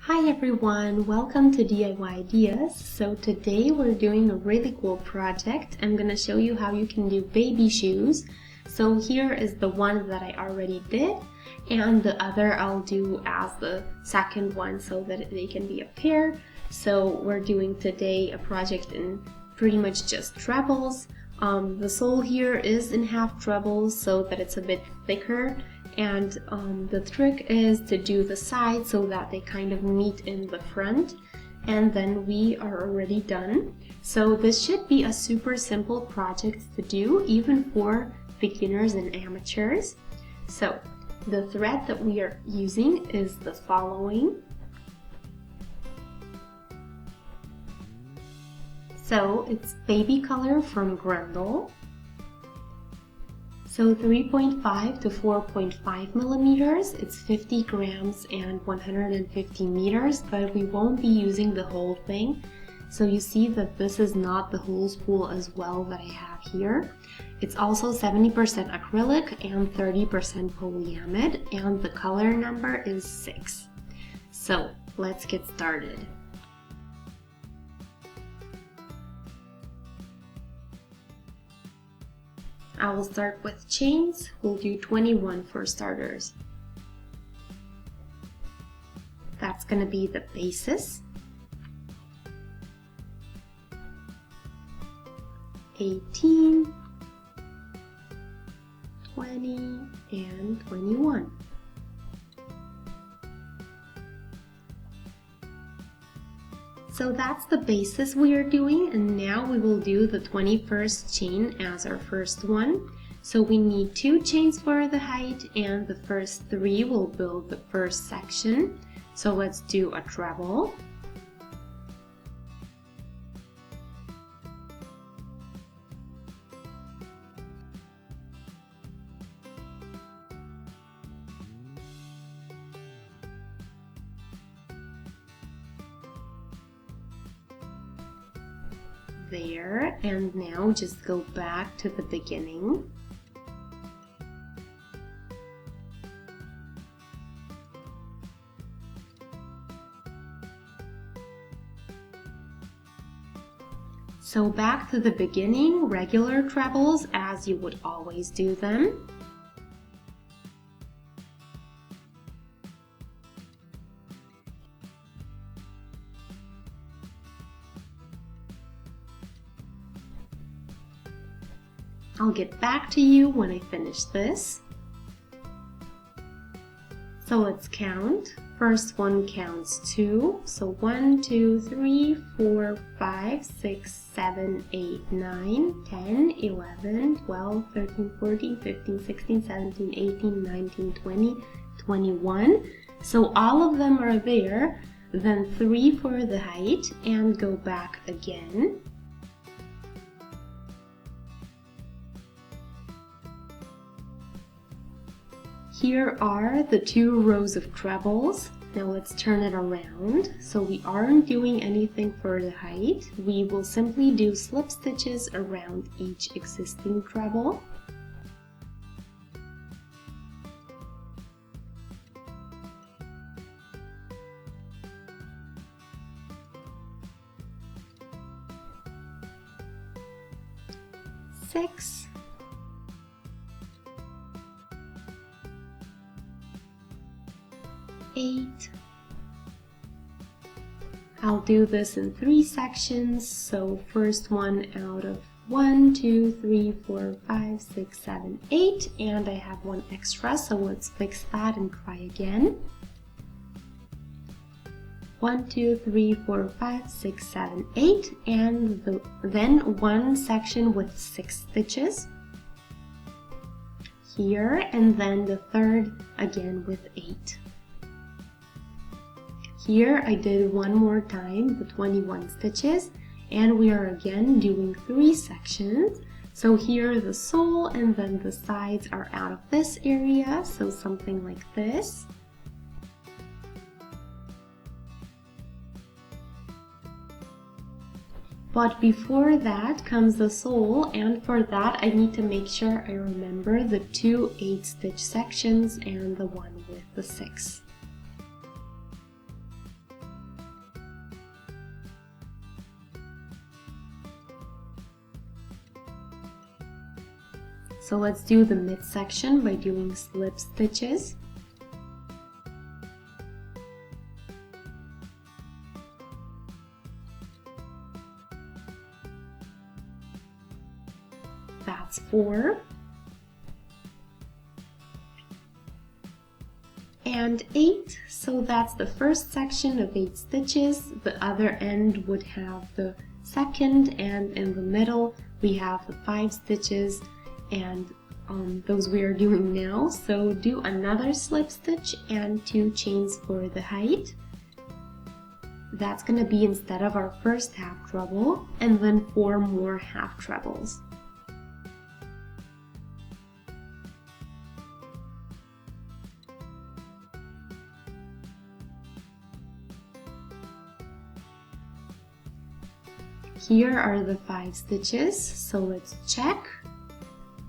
Hi everyone, welcome to DIY Ideas. So today we're doing a really cool project. I'm going to show you how you can do baby shoes. So here is the one that I already did, and the other I'll do as the second one so that they can be a pair. So we're doing today a project in pretty much just trebles. The sole here is in half trebles so that it's a bit thicker. And the trick is to do the sides so that they kind of meet in the front, and then we are already done. So this should be a super simple project to do, even for beginners and amateurs. So the thread that we are using is the following. So it's baby color from Grundle. So 3.5 to 4.5 millimeters, it's 50 grams and 150 meters, but we won't be using the whole thing. So you see that this is not the whole spool as well that I have here. It's also 70% acrylic and 30% polyamide, and the color number is 6. So let's get started. I will start with chains. We'll do 21 for starters. That's going to be the basis. 18, 20, and 21. So that's the basis we are doing, and now we will do the 21st chain as our first one. So we need 2 chains for the height, and the first 3 will build the first section. So let's do a treble. There, and now just go back to the beginning. So back to the beginning, regular trebles as you would always do them. I'll get back to you when I finish this. So let's count. First one counts 2. So 1, 2, 3, 4, 5, 6, 7, 8, 9, 10, 11, 12, 13, 14, 15, 16, 17, 18, 19, 20, 21. So all of them are there. Then 3 for the height and go back again. Here are the 2 rows of trebles. Now let's turn it around. So we aren't doing anything for the height. We will simply do slip stitches around each existing treble. Six. 8. I'll do this in 3 sections, so first one out of 1, 2, 3, 4, 5, 6, 7, 8, and I have 1 extra, so let's fix that and try again. 1, 2, 3, 4, 5, 6, 7, 8, and then 1 section with 6 stitches here, and then the third again with 8. Here I did one more time the 21 stitches, and we are again doing 3 sections. So here the sole and then the sides are out of this area, so something like this. But before that comes the sole, and for that I need to make sure I remember the 2 8-stitch sections and the one with the 6. So let's do the midsection by doing slip stitches. That's 4. And 8, so that's the first section of 8 stitches. The other end would have the second, and in the middle we have the 5 stitches, and those we are doing now. So do another slip stitch and 2 chains for the height. That's going to be instead of our first half treble, and then 4 more half trebles. Here are the 5 stitches, so let's check.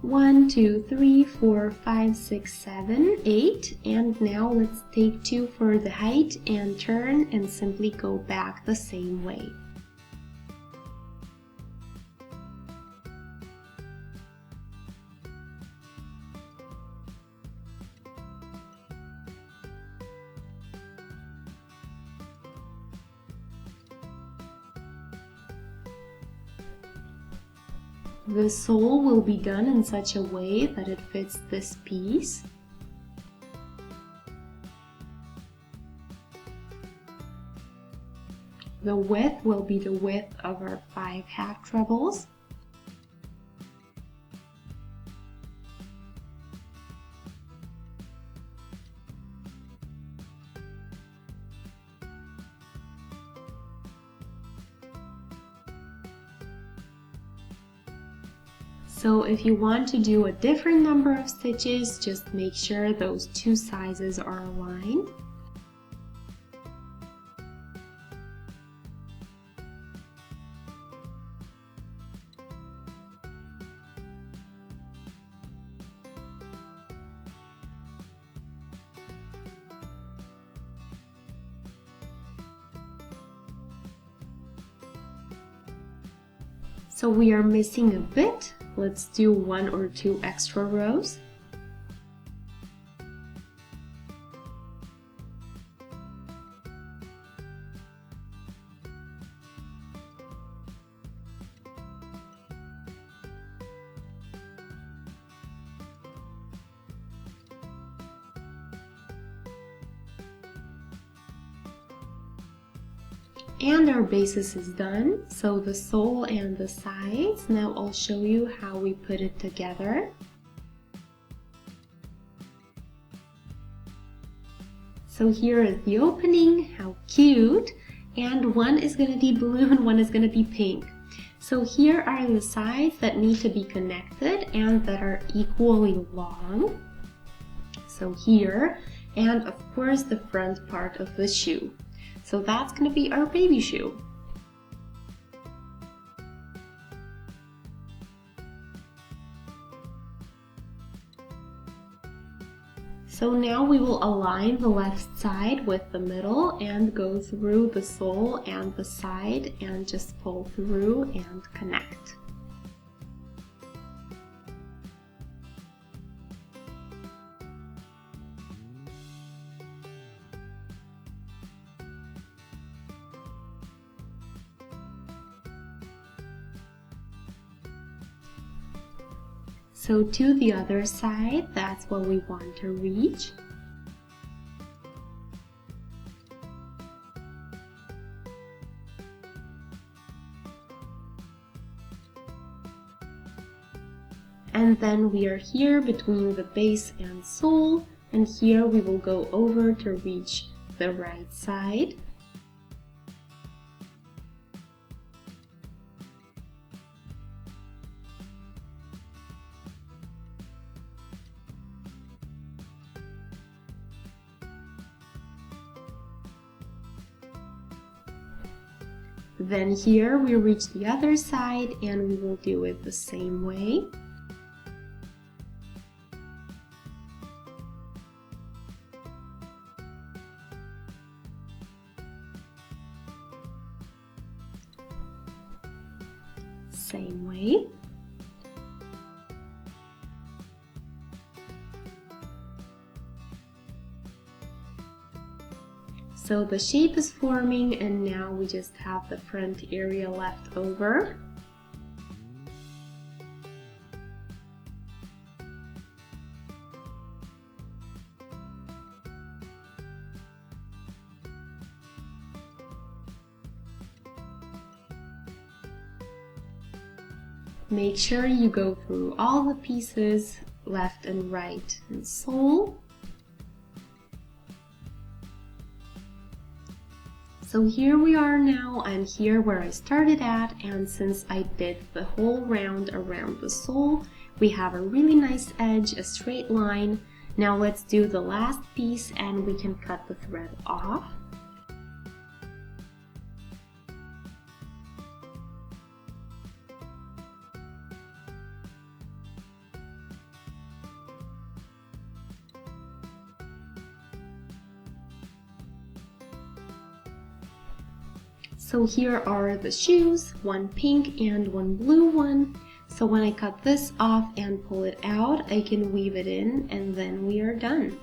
1, 2, 3, 4, 5, 6, 7, 8, and now let's take 2 for the height and turn and simply go back the same way. The sole will be done in such a way that it fits this piece. The width will be the width of our 5 half trebles. So if you want to do a different number of stitches, just make sure those 2 sizes are aligned. So we are missing a bit. Let's do 1 or 2 extra rows. And our basis is done, so the sole and the sides. Now I'll show you how we put it together. So here is the opening, how cute, and one is going to be blue and one is going to be pink. So here are the sides that need to be connected and that are equally long. So here, and of course the front part of the shoe. So that's going to be our baby shoe. So now we will align the left side with the middle and go through the sole and the side and just pull through and connect. So to the other side, that's what we want to reach. And then we are here between the base and sole, and here we will go over to reach the right side. Then here we reach the other side and we will do it the same way. Same way. So the shape is forming and now we just have the front area left over. Make sure you go through all the pieces, left and right and sole. So here we are now, and here where I started at, and since I did the whole round around the sole, we have a really nice edge, a straight line. Now let's do the last piece and we can cut the thread off. So here are the shoes, one pink and one blue one. So when I cut this off and pull it out, I can weave it in and then we are done.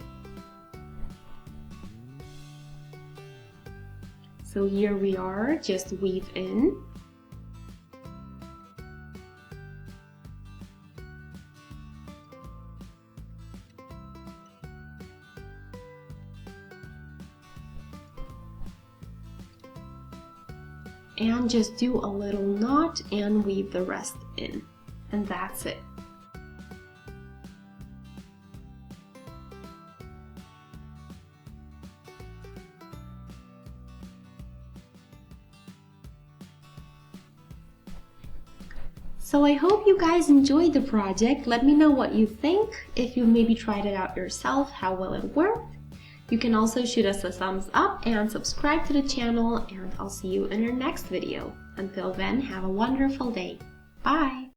So here we are, just weave in. And just do a little knot and weave the rest in. And that's it. So I hope you guys enjoyed the project. Let me know what you think. If you maybe tried it out yourself, how well it worked. You can also shoot us a thumbs up and subscribe to the channel, and I'll see you in our next video. Until then, have a wonderful day. Bye!